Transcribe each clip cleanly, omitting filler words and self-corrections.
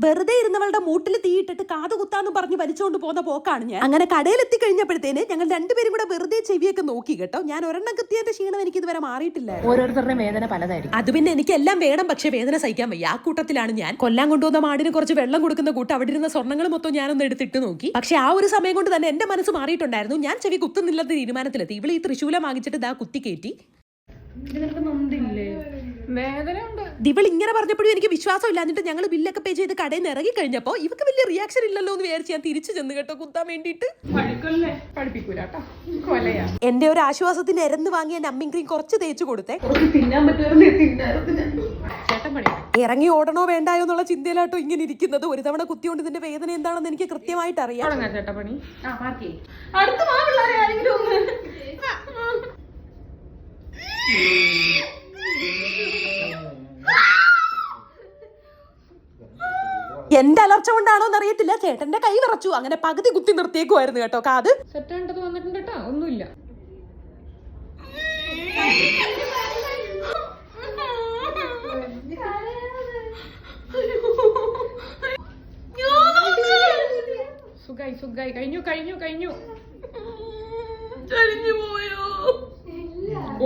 വെറുതെ ഇരുന്നവളുടെ മൂട്ടിൽ തീയിട്ടിട്ട് കാത് കുത്താന്ന് പറഞ്ഞ് വലിച്ചുകൊണ്ട് പോകുന്ന പോക്കാണ് ഞാൻ. അങ്ങനെ കടയിലെത്തി കഴിഞ്ഞപ്പോഴത്തേന് ഞങ്ങൾ രണ്ടുപേരും കൂടെ വെറുതെ ചെവിയൊക്കെ നോക്കി കേട്ടോ. ഞാൻ ഒരെണ്ണം കത്തിയതിന്റെ ക്ഷീണം എനിക്ക് ഇതുവരെ മാറിയിട്ടില്ല. ഓരോരുത്തരുടെ വേദന പലതായിരിക്കും. അത് പിന്നെ എനിക്ക് എല്ലാം വേണം, പക്ഷെ വേദന സഹിക്കാൻ വയ്യ. ആ കൂട്ടത്തിലാണ് ഞാൻ. കൊല്ലാൻ കൊണ്ടുവന്ന മാടിന് കുറച്ച് വെള്ളം കൊടുക്കുന്ന കൂട്ട് അവിടെ ഇരുന്ന സ്വർണ്ണങ്ങൾ മൊത്തം ഞാനൊന്ന് എടുത്തിട്ട് നോക്കി. പക്ഷെ ആ ഒരു സമയം കൊണ്ട് തന്നെ എന്റെ മനസ്സ് മാറിയിട്ടുണ്ടായിരുന്നു. ഞാൻ ചെവി കുത്തുന്നില്ലെന്ന തീരുമാനത്തിലെത്തി. ഇവള് ഈ തൃശൂലം വാങ്ങിച്ചിട്ട് ഇതാ കുത്തി കയറ്റി. ദിവൾ ഇങ്ങനെ പറഞ്ഞപ്പോഴും എനിക്ക് വിശ്വാസം ഇല്ലാഞ്ഞിട്ട് ഞങ്ങൾ ബില്ലൊക്കെ പേ ചെയ്ത് കടയിൽ നിന്ന് ഇറങ്ങി കഴിഞ്ഞപ്പോ ഇവക്ക് വലിയ റിയാക്ഷൻ ഇല്ലല്ലോ എന്ന് വിചാരിച്ച് ഞാൻ തിരിച്ചു ചെന്ന് കേട്ടോ കുത്താൻ വേണ്ടിട്ട്. എന്റെ ഒരു ആശ്വാസത്തിന് എരന്ന് വാങ്ങിയ നമ്മിങ് ക്രീം കുറച്ച് തേച്ചു കൊടുത്തേ. ഇറങ്ങി ഓടണോ വേണ്ടായോ എന്നുള്ള ചിന്തയിലാട്ടോ ഇങ്ങനെ ഇരിക്കുന്നത്. ഒരു തവണ കുത്തിയോണ്ട് ഇതിന്റെ വേദന എന്താണെന്ന് എനിക്ക് കൃത്യമായിട്ട് അറിയാം. എന്റെ അലർച്ച കൊണ്ടാണോ എന്നറിയത്തില്ല, ചേട്ടന്റെ കൈ വിറച്ചു. അങ്ങനെ പകുതി കുത്തി നിർത്തിയേക്കുമായിരുന്നു കേട്ടോ. കാത് സെറ്റാണ്ടത് വന്നിട്ടുണ്ട് കേട്ടോ, ഒന്നുമില്ല. സുഖായി സുഖായി കഴിഞ്ഞു കഴിഞ്ഞു കഴിഞ്ഞു.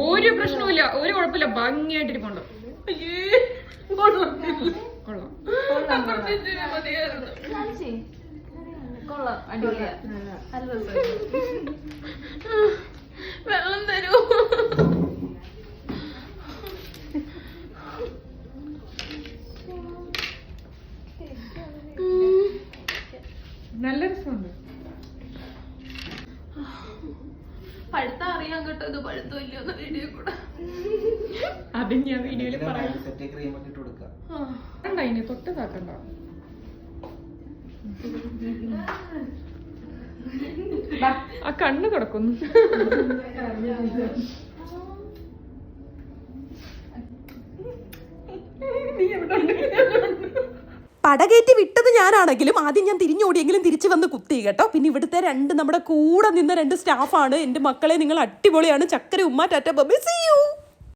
ഒരു പ്രശ്നവുമില്ല, ഒരു കുഴപ്പമില്ല, ഭംഗിയായിട്ടിരിപ്പുണ്ട്. വെള്ളം തരൂ. നല്ല രസമുണ്ട്. പഴുത്ത അറിയാൻ കേട്ടോ, ഇത് പഴുത്തില്ല വീഡിയോ കൂടെ. അത് ഞാൻ വീഡിയോയില് പറയാം. ഇനി തൊട്ടതാക്കണ്ട. ആ കണ്ണ് കിടക്കുന്നു. പടകേറ്റി വിട്ടത് ഞാനാണെങ്കിലും ആദ്യം ഞാൻ തിരിഞ്ഞോടിയെങ്കിലും തിരിച്ചു വന്ന് കുത്തി കേട്ടോ. പിന്നെ ഇവിടുത്തെ നമ്മുടെ കൂടെ നിന്ന 2 സ്റ്റാഫാണ്. എന്റെ മക്കളെ നിങ്ങൾ അടിപൊളിയാണ്. ചക്കര ഉമ്മ ടാറ്റ ബൈ, സീ യു.